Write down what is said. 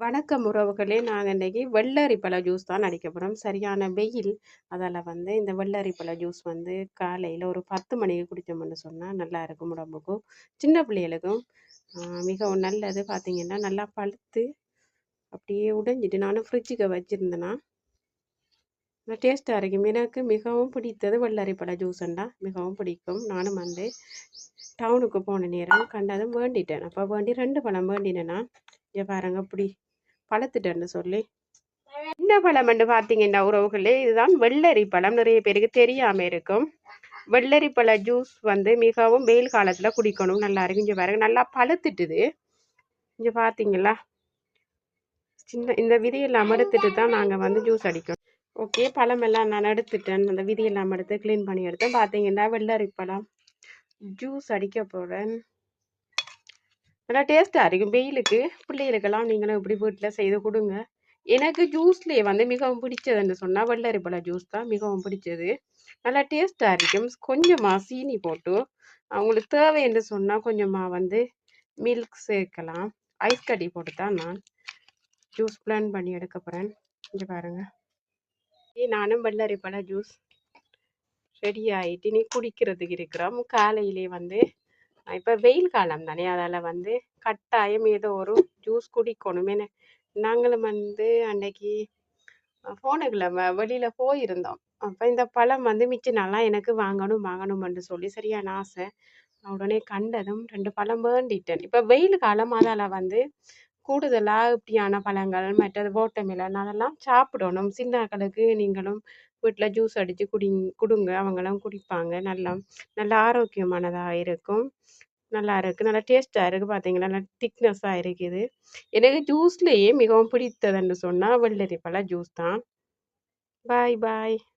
வணக்கம் உறவுகளே! நாங்க இன்னைக்கு வெள்ளரி பழ ஜூஸ் தான் அடிக்க போறோம். சரியான வெயில். அதால இந்த வெள்ளரி பழ ஜூஸ் காலையில ஒரு 10 மணிக்கு குடிச்சோம்னு சொன்னா நல்லா இருக்கும் உடம்புக்கும். சின்ன பிள்ளைகளுக்கும் மிகவும் நல்லது. பார்த்தீங்கன்னா, நல்லா பழுத்து அப்படியே உடைஞ்சிட்டு நானும் ஃப்ரிட்ஜுக்கு வச்சிருந்தேன்னா, டேஸ்ட்டா இருக்கும். எனக்கு மிகவும் பிடித்தது வெள்ளரி பழ ஜூஸ்ண்டா மிகவும் பிடிக்கும். நானும் டவுனுக்கு போன நேரம் கண்டதும் வேண்டிட்டேன். அப்போ வேண்டி 2 பழம் வேண்டினேன்னா, இங்கே பாருங்க இப்படி பழுத்துட்டேன்னு சொல்லி என்ன பழம் என்று பார்த்தீங்கன்னா உறவுகளே, இதுதான் வெள்ளரி பழம். நிறைய பேருக்கு தெரியாம இருக்கும். வெள்ளரி பழ ஜூஸ் மிகவும் வெயில் காலத்துல குடிக்கணும், நல்லா இருக்கும். இங்க பாருங்க நல்லா பழுத்துட்டுது. இங்க பாத்தீங்களா, சின்ன இந்த விதையெல்லாம் எடுத்துட்டு தான் நாங்க ஜூஸ் அடிக்கணும். ஓகே, பழம் எல்லாம் நான் எடுத்துட்டேன். அந்த விதையெல்லாம் எடுத்து கிளீன் பண்ணி எடுத்தேன். பார்த்தீங்கன்னா வெள்ளரி பழம் ஜூஸ் அடிக்க போறேன். நல்லா டேஸ்டா இருக்கும். வெயிலுக்கு பிள்ளைகளுக்கெல்லாம் நீங்களும் இப்படி வீட்டில் செய்து கொடுங்க. எனக்கு ஜூஸ்லேயே மிகவும் பிடிச்சதுன்னு சொன்னால் வெள்ளரி பழ ஜூஸ் தான் மிகவும் பிடிச்சது. நல்லா டேஸ்ட்டாக இருக்கும். கொஞ்சமாக சீனி போட்டு அவங்களுக்கு தேவை என்று சொன்னால் கொஞ்சமாக மில்க் சேர்க்கலாம். ஐஸ் கட்டி போட்டு தான் நான் ஜூஸ் பிளான் பண்ணி எடுக்க போகிறேன். இங்கே பாருங்கள், நானும் வெள்ளரி பழ ஜூஸ் ரெடி ஆகிட்டு நீ குடிக்கிறதுக்கு இருக்கிறோம். காலையிலே இப்போ வெயில் காலம் தானே, அதால் கட்டாயம் ஏதோ ஒரு ஜூஸ் குடிக்கணும். நாங்களும் அன்னைக்கு ஃபோனுக்குள்ள வெளியில் போயிருந்தோம். அப்போ இந்த பழம் மிச்ச நாளாக எனக்கு வாங்கணும்னு சொல்லி சரியான ஆசை. உடனே கண்டதும் 2 பழம் வேண்டிட்டேன். இப்போ வெயில் காலம், அதால் கூடுதலாக இப்படியான பழங்கள் மற்றது வாட்டர்மெலன் அதெல்லாம் சாப்பிடணும். சின்னக்களுக்கு நீங்களும் வீட்டில் ஜூஸ் அடித்து கொடுங்க, அவங்களும் குடிப்பாங்க. நல்லா நல்ல ஆரோக்கியமானதாக இருக்கும். நல்லா இருக்குது, நல்லா டேஸ்ட்டாக இருக்குது. பார்த்தீங்களா, நல்லா திக்னஸாக இருக்குது. எனக்கு ஜூஸ்லேயே மிகவும் பிடித்ததுன்னு சொன்னால் வெள்ளரி பழ ஜூஸ் தான். பாய் பாய்.